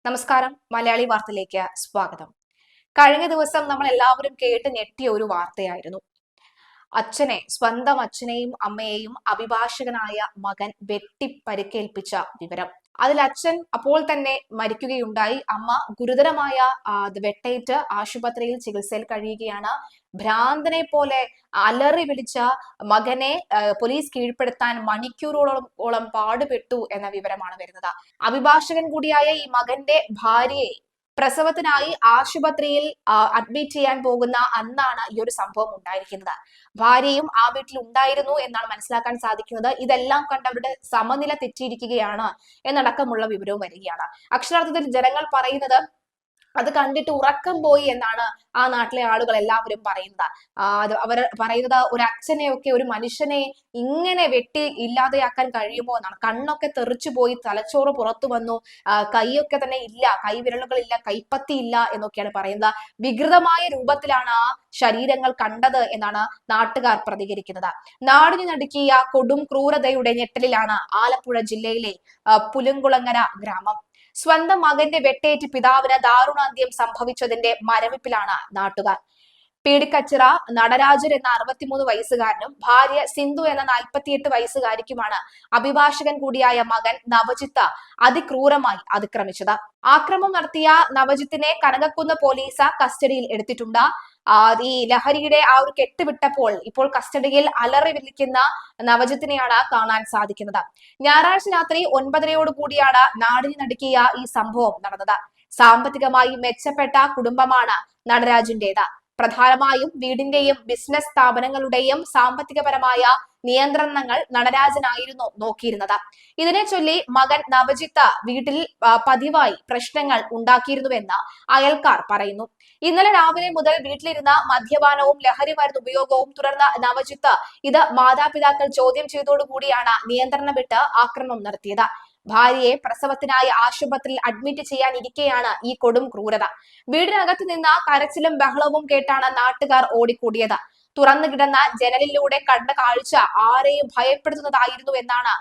നമസ്കാരം. മലയാളി വാർത്തയിലേക്ക് സ്വാഗതം. കഴിഞ്ഞ ദിവസം നമ്മൾ എല്ലാവരും കേട്ട് ഞെട്ടിയ ഒരു വാർത്തയായിരുന്നു. സ്വന്തം അച്ഛനെയും അമ്മയെയും അഭിഭാഷകനായ മകൻ വെട്ടി പരിക്കേൽപ്പിച്ച വിവരം. അതിൽ അച്ഛൻ അപ്പോൾ തന്നെ മരിക്കുകയുണ്ടായി. അമ്മ ഗുരുതരമായ വെട്ടേറ്റ് ആശുപത്രിയിൽ ചികിത്സയിൽ കഴിയുകയാണ്. ഭ്രാന്തനെ പോലെ അലറി വിളിച്ച മകനെ പോലീസ് കീഴ്പ്പെടുത്താൻ മണിക്കൂറുകളോളം പാടുപെട്ടു എന്ന വിവരമാണ് വരുന്നത്. അഭിഭാഷകൻ കൂടിയായ ഈ മകന്റെ ഭാര്യയെ പ്രസവത്തിനായി ആശുപത്രിയിൽ അഡ്മിറ്റ് ചെയ്യാൻ പോകുന്ന അന്നാണ് ഈ ഒരു സംഭവം ഉണ്ടായിരിക്കുന്നത്. ഭാര്യയും ആ വീട്ടിൽ ഉണ്ടായിരുന്നു എന്നാണ് മനസ്സിലാക്കാൻ സാധിക്കുന്നത്. ഇതെല്ലാം കണ്ട് അവരുടെ സമനില തെറ്റിയിരിക്കുകയാണ് എന്നടക്കമുള്ള വിവരവും വരികയാണ്. അക്ഷരാർത്ഥത്തിൽ ജനങ്ങൾ പറയുന്നത് അത് കണ്ടിട്ട് ഉറക്കം പോയി എന്നാണ് ആ നാട്ടിലെ ആളുകൾ എല്ലാവരും പറയുന്നത്. അവർ പറയുന്നത് ഒരു അച്ഛനെയൊക്കെ, ഒരു മനുഷ്യനെ ഇങ്ങനെ വെട്ടി ഇല്ലാതെയാക്കാൻ കഴിയുമോ എന്നാണ്. കണ്ണൊക്കെ തെറിച്ചു പോയി, തലച്ചോറ് പുറത്തു വന്നു, കൈയൊക്കെ തന്നെ ഇല്ല, കൈവിരലുകളില്ല, കൈപ്പത്തി ഇല്ല എന്നൊക്കെയാണ് പറയുന്നത്. വികൃതമായ രൂപത്തിലാണ് ആ ശരീരങ്ങൾ കണ്ടത് എന്നാണ് നാട്ടുകാർ പ്രതികരിക്കുന്നത്. നാടിനു നടുക്കിയ കൊടും ക്രൂരതയുടെ ഞെട്ടലിലാണ് ആലപ്പുഴ ജില്ലയിലെ പുലുങ്കുളങ്ങര ഗ്രാമം. സ്വന്തം മകന്റെ വെട്ടേറ്റ് പിതാവിന് ദാരുണാന്ത്യം സംഭവിച്ചതിന്റെ മരവിപ്പിലാണ് നാട്ടുകാർ. പീടിക്കച്ചിറ നടരാജൻ എന്ന 63 വയസ്സുകാരനും ഭാര്യ സിന്ധു എന്ന 48 വയസ്സുകാരിക്കുമാണ് അഭിഭാഷകൻ കൂടിയായ മകൻ നവജിത്ത് അതിക്രൂരമായി അതിക്രമിച്ചത്. ആക്രമണം നടത്തിയ നവജിത്തിനെ കനകക്കുന്ന് പോലീസ് കസ്റ്റഡിയിൽ എടുത്തിട്ടുണ്ട്. ഈ ലഹരിയുടെ ആ ഒരു കെട്ടുവിട്ടപ്പോൾ ഇപ്പോൾ കസ്റ്റഡിയിൽ അലറി വിളിക്കുന്ന നവജിത്തിനെയാണ് കാണാൻ സാധിക്കുന്നത്. ഞായറാഴ്ച രാത്രി 9:30 കൂടിയാണ് നാടിന് നടുക്കിയ ഈ സംഭവം നടന്നത്. സാമ്പത്തികമായി മെച്ചപ്പെട്ട കുടുംബമാണ് നടരാജിന്റേത്. പ്രധാനമായും വീടിന്റെയും ബിസിനസ് സ്ഥാപനങ്ങളുടെയും സാമ്പത്തികപരമായ നിയന്ത്രണങ്ങൾ നടരാജനായിരുന്നു നോക്കിയിരുന്നത്. ഇതിനെ ചൊല്ലി മകൻ നവജിത്ത് വീട്ടിൽ പതിവായി പ്രശ്നങ്ങൾ ഉണ്ടാക്കിയിരുന്നുവെന്ന് അയൽക്കാർ പറയുന്നു. ഇന്നലെ രാവിലെ മുതൽ വീട്ടിലിരുന്ന മദ്യപാനവും ലഹരി മരുന്ന് ഉപയോഗവും തുടർന്ന് നവജിത്ത് ഇത് മാതാപിതാക്കൾ ചോദ്യം ചെയ്തതോടുകൂടിയാണ് നിയന്ത്രണം വിട്ട് ആക്രമണം നടത്തിയത്. ഭാര്യയെ പ്രസവത്തിനായി ആശുപത്രിയിൽ അഡ്മിറ്റ് ചെയ്യാനിരിക്കെയാണ് ഈ കൊടും ക്രൂരത. വീടിനകത്ത് നിന്ന് കരച്ചിലും ബഹളവും കേട്ടാണ് നാട്ടുകാർ ഓടിക്കൂടിയത്. തുറന്നു കിടന്ന ജനലിലൂടെ കണ്ട കാഴ്ച ആരെയും ഭയപ്പെടുത്തുന്നതായിരുന്നു എന്നാണ്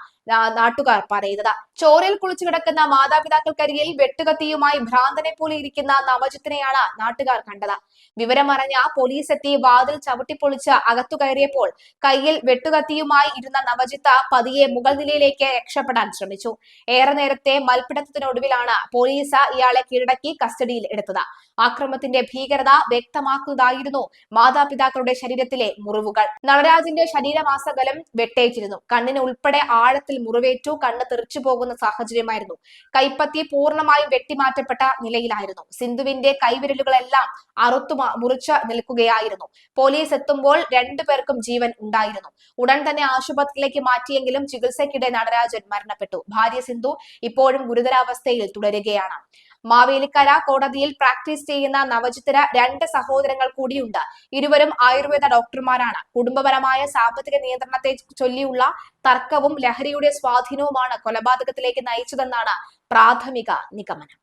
നാട്ടുകാർ പറയുന്നത്. ചോരയിൽ കുളിച്ചു കിടക്കുന്ന മാതാപിതാക്കൾക്കരികിൽ വെട്ടുകത്തിയുമായി ഭ്രാന്തനെ പോലെ ഇരിക്കുന്ന നവജിത്തിനെയാണ് നാട്ടുകാർ കണ്ടത്. വിവരമറിഞ്ഞ പോലീസ് എത്തി വാതിൽ ചവിട്ടിപ്പൊളിച്ച് അകത്തു കയറിയപ്പോൾ കയ്യിൽ വെട്ടുകത്തിയുമായി ഇരുന്ന നവജിത്ത് പതിയെ മുകൾ നിലയിലേക്ക് രക്ഷപ്പെടാൻ ശ്രമിച്ചു. ഏറെ നേരത്തെ മൽപ്പിടുത്തത്തിനൊടുവിലാണ് പോലീസ് ഇയാളെ കീഴടക്കി കസ്റ്റഡിയിൽ എടുത്തത്. ആക്രമണത്തിന്റെ ഭീകരത വ്യക്തമാക്കുന്നതായിരുന്നു മാതാപിതാക്കളുടെ ശരീരത്തിലെ മുറിവുകൾ. നടരാജിന്റെ ശരീരമാസകലം വെട്ടേറ്റിരുന്നു. കണ്ണിന് ഉൾപ്പെടെ ആഴത്തിൽ മുറിവേറ്റു. കണ്ണ് തെറിച്ചു പോകുന്ന സാഹചര്യമായിരുന്നു. കൈപ്പത്തി പൂർണ്ണമായും വെട്ടിമാറ്റപ്പെട്ട നിലയിലായിരുന്നു. സിന്ധുവിന്റെ കൈവിരലുകളെല്ലാം മുറിച്ച് നിൽക്കുകയായിരുന്നു. പോലീസ് എത്തുമ്പോൾ 2 പേർക്കും ജീവൻ ഉണ്ടായിരുന്നു. ഉടൻ തന്നെ ആശുപത്രിയിലേക്ക് മാറ്റിയെങ്കിലും ചികിത്സയ്ക്കിടെ നടരാജൻ മരണപ്പെട്ടു. ഭാര്യ സിന്ധു ഇപ്പോഴും ഗുരുതരാവസ്ഥയിൽ തുടരുകയാണ്. മാവേലിക്കര കോടതിയിൽ പ്രാക്ടീസ് ചെയ്യുന്ന നവജിത്തിന് 2 സഹോദരങ്ങൾ കൂടിയുണ്ട്. ഇരുവരും ആയുർവേദ ഡോക്ടർമാരാണ്. കുടുംബപരമായ സാമ്പത്തിക നിയന്ത്രണത്തെ ചൊല്ലിയുള്ള തർക്കവും ലഹരിയുടെ സ്വാധീനവുമാണ് കൊലപാതകത്തിലേക്ക് നയിച്ചതെന്നാണ് പ്രാഥമിക നിഗമനം.